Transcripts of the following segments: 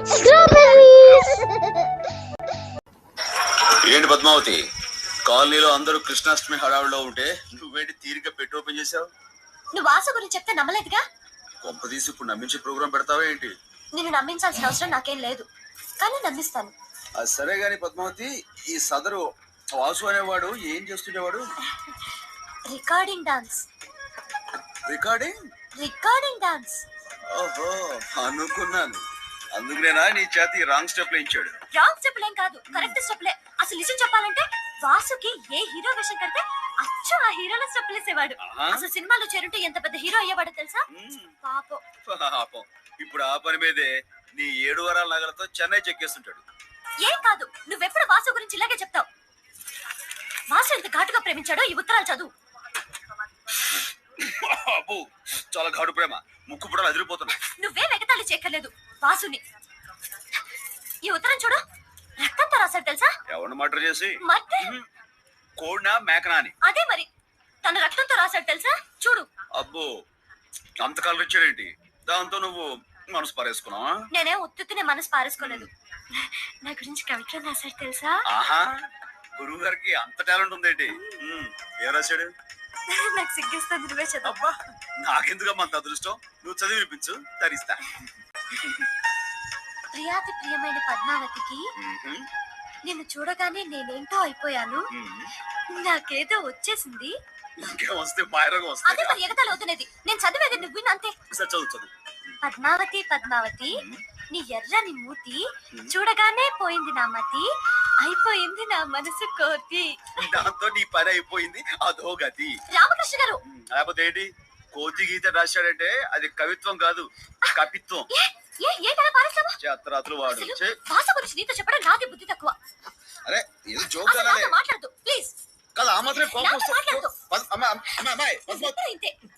Strawberries. ఏంటి పద్మావతి, కాలనీలో అందరూ కృష్ణాష్టమి హడావిడిలో ఉంటే నువ్వేంటి తీరిక పెట్టి ఓపెన్ చేసావు? నువ్వు వాసు గురించి చెప్తే నమ్మలేదుగా. కొంపదీసి ఇప్పుడు నమ్మించే ప్రోగ్రామ్ పెడతావా ఏంటి? నిన్ను నమ్మించాల్సిన అవసరం నాకేం లేదు, కానీ నమ్మిస్తాను. అది సరే గాని పద్మావతి, ఈ సదరు వాసు అనేవాడు ఏం చేస్తుండేవాడు? Recording dance. Recording dance. ఓహో, అనుకున్నాను. అందుకునేనా నీ చేతి రాంగ్ స్టెప్ ఇచ్చాడు? రాంగ్ స్టెప్ ఏం కాదు, కరెక్ట్ స్టెప్లే. అసలు నిజం చెప్పాలంటే వాసుకి ఏ హీరో వేషం కడితే అచ్చు ఆ హీరోల స్టెప్లు వేసేవాడు. అసలు సినిమాలో చేరుంటే ఎంత పెద్ద హీరో అయ్యేవాడో తెలుసా? పాపం. ఇప్పుడు ఆ పని మీదే నీ 7 వారాల నగలతో చెన్నై చెక్కేస్తుంటాడు. ఏం కాదు, నువ్వెప్పుడు వాసు గురించి ఇలాగే చెప్తావు. వాసు ఎంత ఘాటుగా ప్రేమించాడో ఈ ఉత్తరాలు చదువు. చాలా ఘాటు ప్రేమ, ముక్కు పుటలు అదిరిపోతున్నా. నువ్వే వెగతాళి చేయక్కర్లేదు వాసుని. ఈ ఉత్తరం చూడు, రక్తంతో రాశాడు తెలుసా? ఎవరిని మర్డర్ చేసి? కోడినా మేకనా అని. అదే మరి, తన రక్తంతో రాశాడు తెలుసా? చూడు. అబ్బో, అంత కలర్ ఇచ్చాడేంటి? దాంతో నువ్వు మనసు పారేసుకున్నావా? నేనే ఉత్తునే మనసు పారేసుకోలేదు. నా గురించి కవిత్వం రాశాడు తెలుసా? ఆహా, గురువు గారికి అంత టాలెంట్ ఉందేంటి? ఏం రాశాడు? నాకు సిగ్గిస్తుంది, నువ్వే చదువు. అబ్బా, నాకెందుకమ్మా అంత అదృష్టం? నువ్వు చదివి వినిపించు, తరిస్తా. ప్రియాతి ప్రియమైన పద్మావతికి నిన్ను చూడగానే నేనేంటో అయిపోయాను. నాకేదో వచ్చేసింది. వస్తే మాయరోగం వస్తుంది. అదే మరి ఎగతాలు అవుతున్నది. నేను చదివేది నువ్వు వినంతే. చదువు. పద్మావతి పద్మావతి, నీ ఎర్రని మూతి చూడగానే పోయింది నా మతి, అయిపోయింది నా మనసు కోతి. దాంతో నీ పని అయిపోయింది, అదో గతి. రామకృష్ణ గారు, లేకపోతే ఏంటి? కోతి గీత రాశాడంటే అది కవిత్వం కాదు, కపిత్వం. చేతరాత్రులు వాడు. భాష గురించి నీతో చెప్పడం నాది బుద్ధి తక్కువ. అరే ఇది జోక్ అనాలే. మాట్లాడదు ప్లీజ్. కదా ఆ మాత్రమే కోపం వస్తుంది.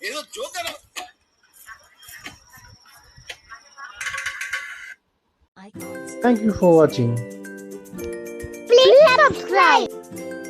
ఏదో జోక్ అనాలి. Thank you for watching. Please subscribe.